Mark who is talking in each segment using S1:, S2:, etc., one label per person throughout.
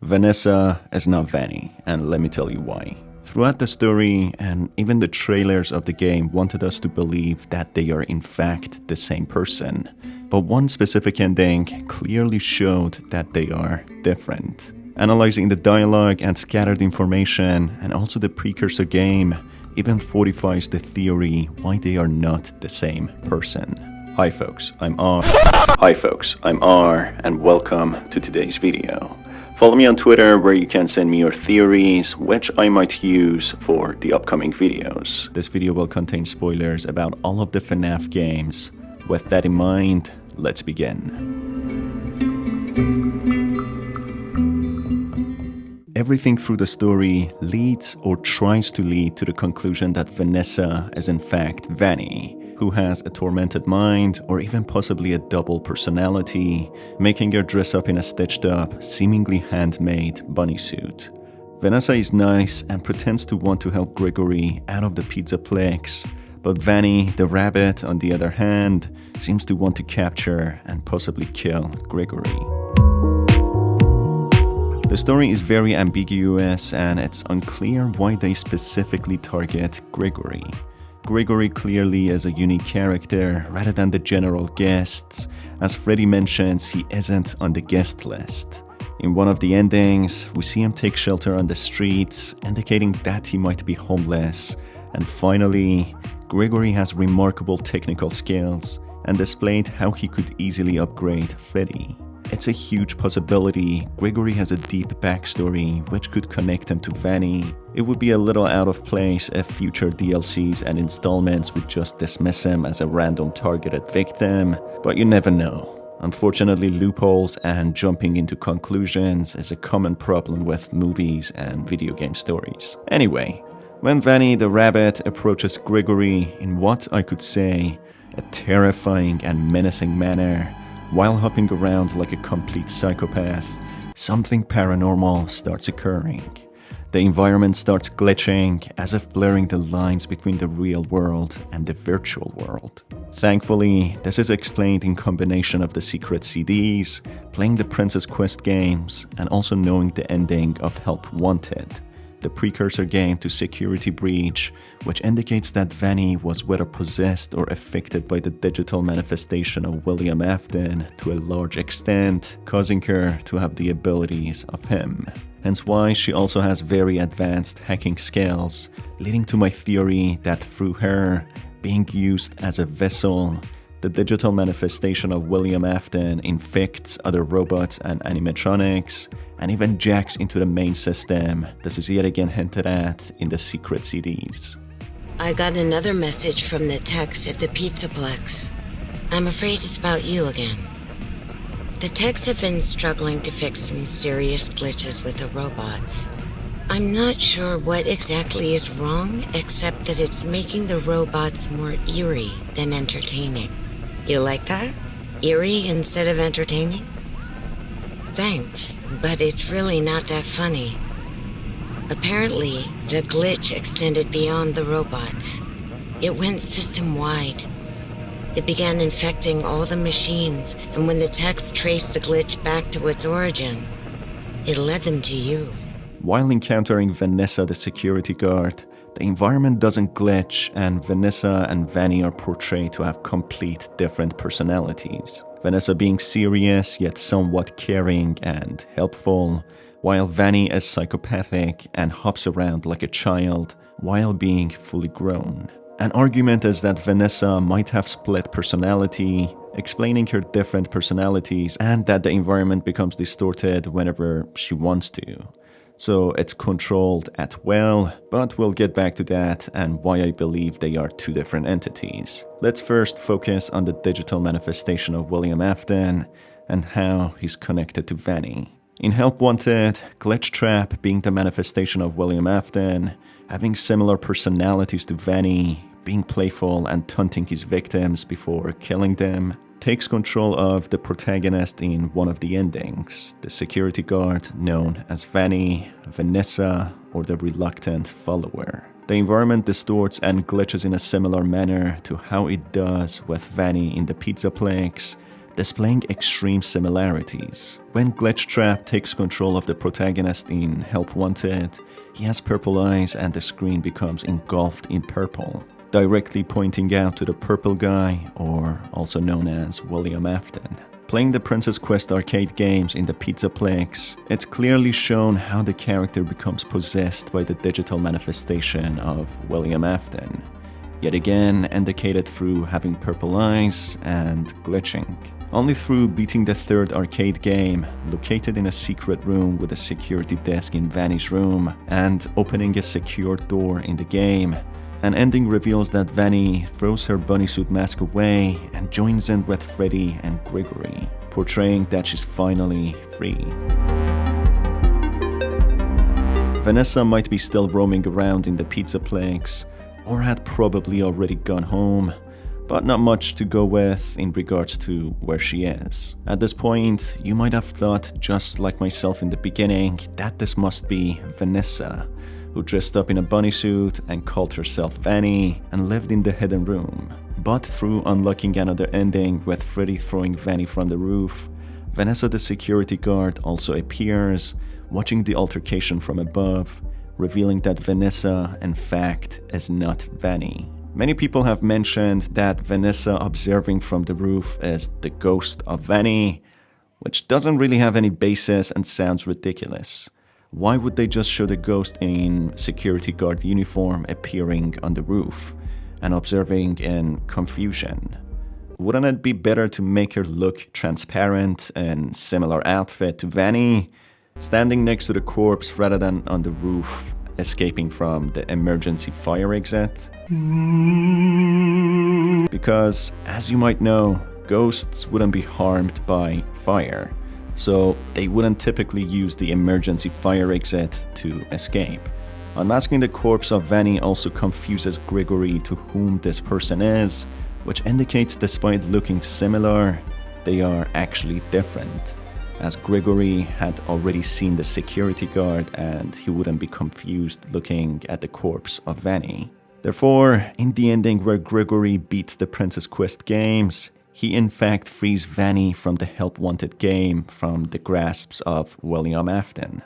S1: Vanessa is not Vanny, and let me tell you why. Throughout the story, and even the trailers of the game wanted us to believe that they are in fact the same person. But one specific ending clearly showed that they are different. Analyzing the dialogue and scattered information, and also the precursor game, even fortifies the theory why they are not the same person. Hi folks, I'm R, and welcome to today's video. Follow me on Twitter where you can send me your theories, which I might use for the upcoming videos. This video will contain spoilers about all of the FNAF games. With that in mind, let's begin. Everything through the story leads or tries to lead to the conclusion that Vanessa is in fact Vanny, who has a tormented mind or even possibly a double personality, making her dress up in a stitched up, seemingly handmade bunny suit. Vanessa is nice and pretends to want to help Gregory out of the pizzaplex, but Vanny, the rabbit, on the other hand, seems to want to capture and possibly kill Gregory. The story is very ambiguous and it's unclear why they specifically target Gregory. Gregory clearly is a unique character rather than the general guests. As Freddy mentions, he isn't on the guest list. In one of the endings, we see him take shelter on the streets, indicating that he might be homeless. And finally, Gregory has remarkable technical skills and displayed how he could easily upgrade Freddy. It's a huge possibility Gregory has a deep backstory which could connect him to Vanny. It would be a little out of place if future DLCs and installments would just dismiss him as a random targeted victim, but you never know. Unfortunately, loopholes and jumping into conclusions is a common problem with movies and video game stories. Anyway, when Vanny the rabbit approaches Gregory in what I could say a terrifying and menacing manner, while hopping around like a complete psychopath, something paranormal starts occurring. The environment starts glitching, as if blurring the lines between the real world and the virtual world. Thankfully, this is explained in combination of the secret CDs, playing the Princess Quest games, and also knowing the ending of Help Wanted, the precursor game to Security Breach, which indicates that Vanny was whether possessed or affected by the digital manifestation of William Afton to a large extent, causing her to have the abilities of him. Hence why she also has very advanced hacking skills, leading to my theory that through her being used as a vessel, the digital manifestation of William Afton infects other robots and animatronics, and even jacks into the main system. This is yet again hinted at in the secret CDs.
S2: I got another message from the techs at the Pizzaplex. I'm afraid it's about you again. The techs have been struggling to fix some serious glitches with the robots. I'm not sure what exactly is wrong, except that it's making the robots more eerie than entertaining. You like that? Eerie instead of entertaining? Thanks, but it's really not that funny. Apparently, the glitch extended beyond the robots. It went system-wide. It began infecting all the machines, and when the techs traced the glitch back to its origin, it led them to you.
S1: While encountering Vanessa the security guard, the environment doesn't glitch, and Vanessa and Vanny are portrayed to have complete different personalities. Vanessa being serious yet somewhat caring and helpful, while Vanny is psychopathic and hops around like a child while being fully grown. An argument is that Vanessa might have split personality, explaining her different personalities, and that the environment becomes distorted whenever she wants to. So it's controlled at will, but we'll get back to that and why I believe they are two different entities. Let's first focus on the digital manifestation of William Afton and how he's connected to Vanny. In Help Wanted, Glitch Trap being the manifestation of William Afton, having similar personalities to Vanny, being playful and taunting his victims before killing them, takes control of the protagonist in one of the endings, the security guard known as Vanny, Vanessa, or the reluctant follower. The environment distorts and glitches in a similar manner to how it does with Vanny in the Pizzaplex, displaying extreme similarities. When Glitchtrap takes control of the protagonist in Help Wanted, he has purple eyes and the screen becomes engulfed in purple, directly pointing out to the purple guy, or also known as William Afton. Playing the Princess Quest arcade games in the Pizzaplex, it's clearly shown how the character becomes possessed by the digital manifestation of William Afton, yet again indicated through having purple eyes and glitching. Only through beating the third arcade game, located in a secret room with a security desk in Vanny's room, and opening a secure door in the game, an ending reveals that Vanny throws her bunny suit mask away and joins in with Freddy and Gregory, portraying that she's finally free. Vanessa might be still roaming around in the Pizzaplex, or had probably already gone home, but not much to go with in regards to where she is. At this point, you might have thought, just like myself in the beginning, that this must be Vanessa, who dressed up in a bunny suit and called herself Vanny and lived in the hidden room. But through unlocking another ending with Freddy throwing Vanny from the roof, Vanessa the security guard also appears, watching the altercation from above, revealing that Vanessa, in fact, is not Vanny. Many people have mentioned that Vanessa observing from the roof is the ghost of Vanny, which doesn't really have any basis and sounds ridiculous. Why would they just show the ghost in security guard uniform appearing on the roof and observing in confusion? Wouldn't it be better to make her look transparent and similar outfit to Vanny, standing next to the corpse rather than on the roof, escaping from the emergency fire exit? Because, as you might know, ghosts wouldn't be harmed by fire, so they wouldn't typically use the emergency fire exit to escape. Unmasking the corpse of Vanny also confuses Gregory to whom this person is, which indicates despite looking similar, they are actually different, as Gregory had already seen the security guard and he wouldn't be confused looking at the corpse of Vanny. Therefore, in the ending where Gregory beats the Princess Quest games, he in fact frees Vanny from the Help Wanted game from the grasps of William Afton.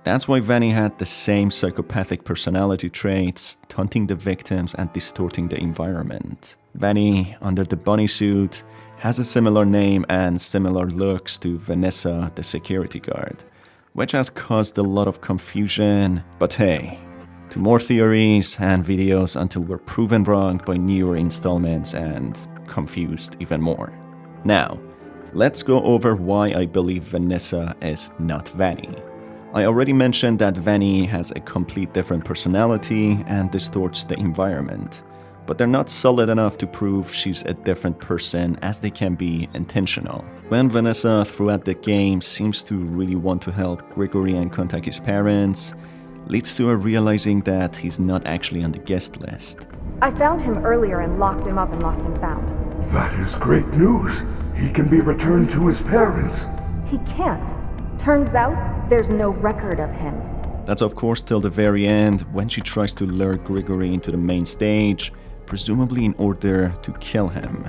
S1: That's why Vanny had the same psychopathic personality traits, taunting the victims and distorting the environment. Vanny, under the bunny suit, has a similar name and similar looks to Vanessa, the security guard, which has caused a lot of confusion, but hey, to more theories and videos until we're proven wrong by newer installments and confused even more. Now, let's go over why I believe Vanessa is not Vanny. I already mentioned that Vanny has a complete different personality and distorts the environment, but they're not solid enough to prove she's a different person as they can be intentional. When Vanessa throughout the game seems to really want to help Gregory and contact his parents, leads to her realizing that he's not actually on the guest list.
S3: I found him earlier and locked him up in Lost and Found.
S4: That is great news. He can be returned to his parents.
S3: He can't. Turns out, there's no record of him.
S1: That's of course till the very end, when she tries to lure Gregory into the main stage, presumably in order to kill him,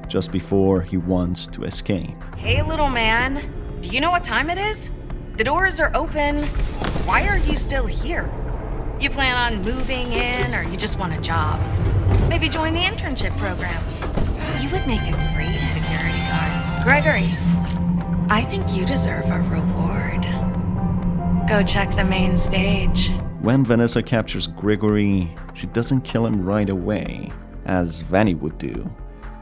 S1: just before he wants to escape.
S5: Hey little man, do you know what time it is? The doors are open. Why are you still here? You plan on moving in, or you just want a job? Maybe join the internship program. You would make a great security guard. Gregory, I think you deserve a reward. Go check the main stage.
S1: When Vanessa captures Gregory, she doesn't kill him right away, as Vanny would do.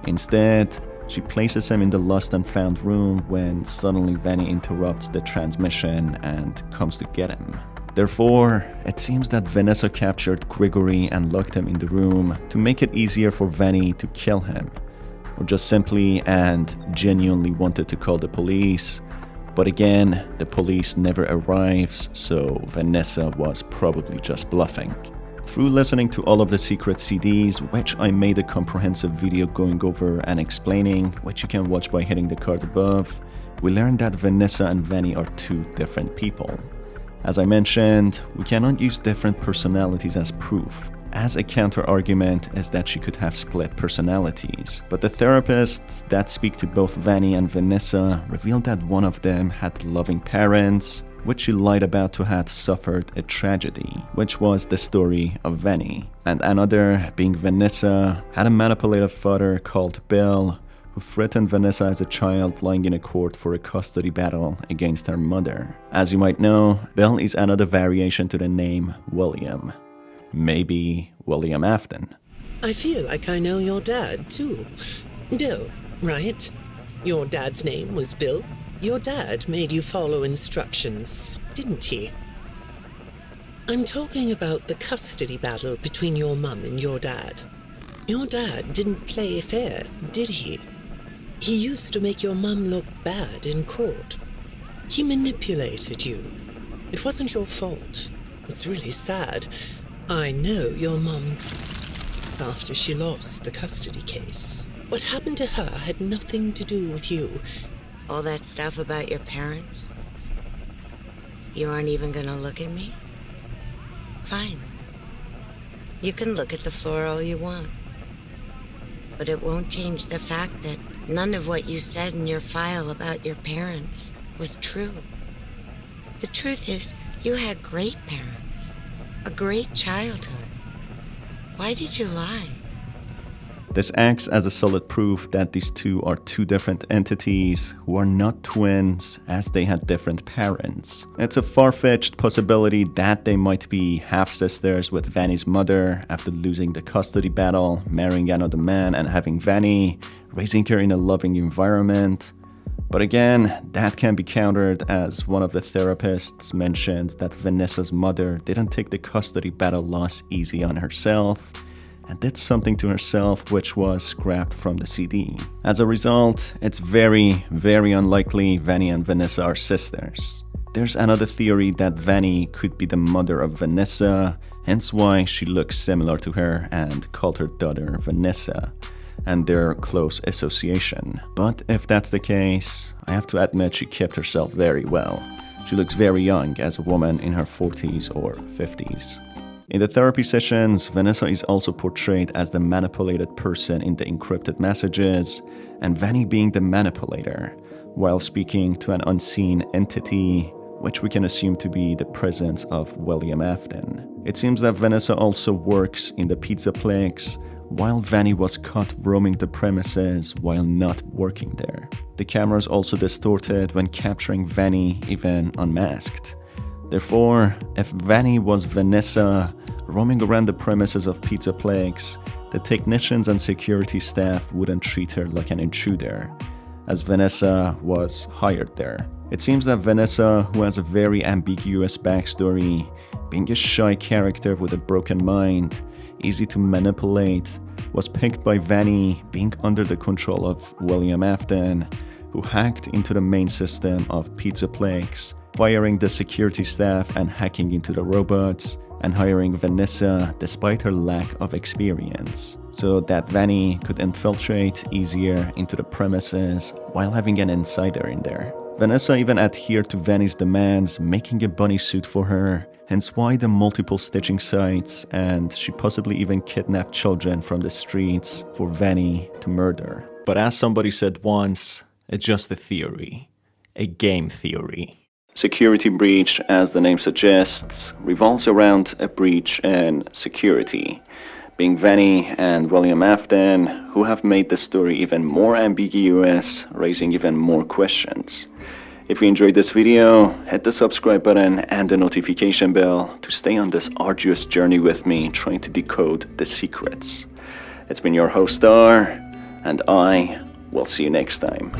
S1: Instead, she places him in the Lost and Found room when suddenly Vanny interrupts the transmission and comes to get him. Therefore, it seems that Vanessa captured Gregory and locked him in the room to make it easier for Vanny to kill him, or just simply and genuinely wanted to call the police. But again, the police never arrives, so Vanessa was probably just bluffing. Through listening to all of the secret CDs, which I made a comprehensive video going over and explaining, which you can watch by hitting the card above, we learned that Vanessa and Vanny are two different people. As I mentioned, we cannot use different personalities as proof. as a counter-argument is that she could have split personalities. But the therapists that speak to both Vanny and Vanessa revealed that one of them had loving parents, which she lied about to have suffered a tragedy, which was the story of Vanny. And another, being Vanessa, had a manipulative father called Bill, who threatened Vanessa as a child lying in a court for a custody battle against her mother. As you might know, Bill is another variation to the name William. Maybe William Afton.
S6: I feel like I know your dad, too. Bill, right? Your dad's name was Bill? Your dad made you follow instructions, didn't he? I'm talking about the custody battle between your mum and your dad. Your dad didn't play fair, did he? He used to make your mum look bad in court. He manipulated you. It wasn't your fault. It's really sad. I know your mum after she lost the custody case. What happened to her had nothing to do with you.
S2: All that stuff about your parents? You aren't even gonna look at me? Fine. You can look at the floor all you want. But it won't change the fact that none of what you said in your file about your parents was true. The truth is, you had great parents. A great childhood. Why did you lie?
S1: This acts as a solid proof that these two are two different entities who are not twins, as they had different parents. It's a far-fetched possibility that they might be half-sisters, with Vanny's mother, after losing the custody battle, marrying another man and having Vanny, raising her in a loving environment. But again, that can be countered, as one of the therapists mentions that Vanessa's mother didn't take the custody battle loss easy on herself, and did something to herself which was scrapped from the CD. As a result, it's very, very unlikely Vanny and Vanessa are sisters. There's another theory that Vanny could be the mother of Vanessa, hence why she looks similar to her and called her daughter Vanessa, and their close association. But if that's the case, I have to admit she kept herself very well. She looks very young as a woman in her 40s or 50s. In the therapy sessions, Vanessa is also portrayed as the manipulated person in the encrypted messages, and Vanny being the manipulator, while speaking to an unseen entity, which we can assume to be the presence of William Afton. It seems that Vanessa also works in the Pizzaplex, while Vanny was caught roaming the premises while not working there. The camera is also distorted when capturing Vanny even unmasked. Therefore, if Vanny was Vanessa roaming around the premises of Pizzaplex, the technicians and security staff wouldn't treat her like an intruder, as Vanessa was hired there. It seems that Vanessa, who has a very ambiguous backstory, being a shy character with a broken mind, easy to manipulate, was picked by Vanny, being under the control of William Afton, who hacked into the main system of Pizzaplex, firing the security staff and hacking into the robots, and hiring Vanessa despite her lack of experience, so that Vanny could infiltrate easier into the premises while having an insider in there. Vanessa even adhered to Vanny's demands, making a bunny suit for her, hence why the multiple stitching sites, and she possibly even kidnapped children from the streets for Vanny to murder. But as somebody said once, it's just a theory. A game theory. Security breach, as the name suggests, revolves around a breach in security, being Vanny and William Afton, who have made the story even more ambiguous, raising even more questions. If you enjoyed this video, hit the subscribe button and the notification bell to stay on this arduous journey with me trying to decode the secrets. It's been your host Star, and I will see you next time.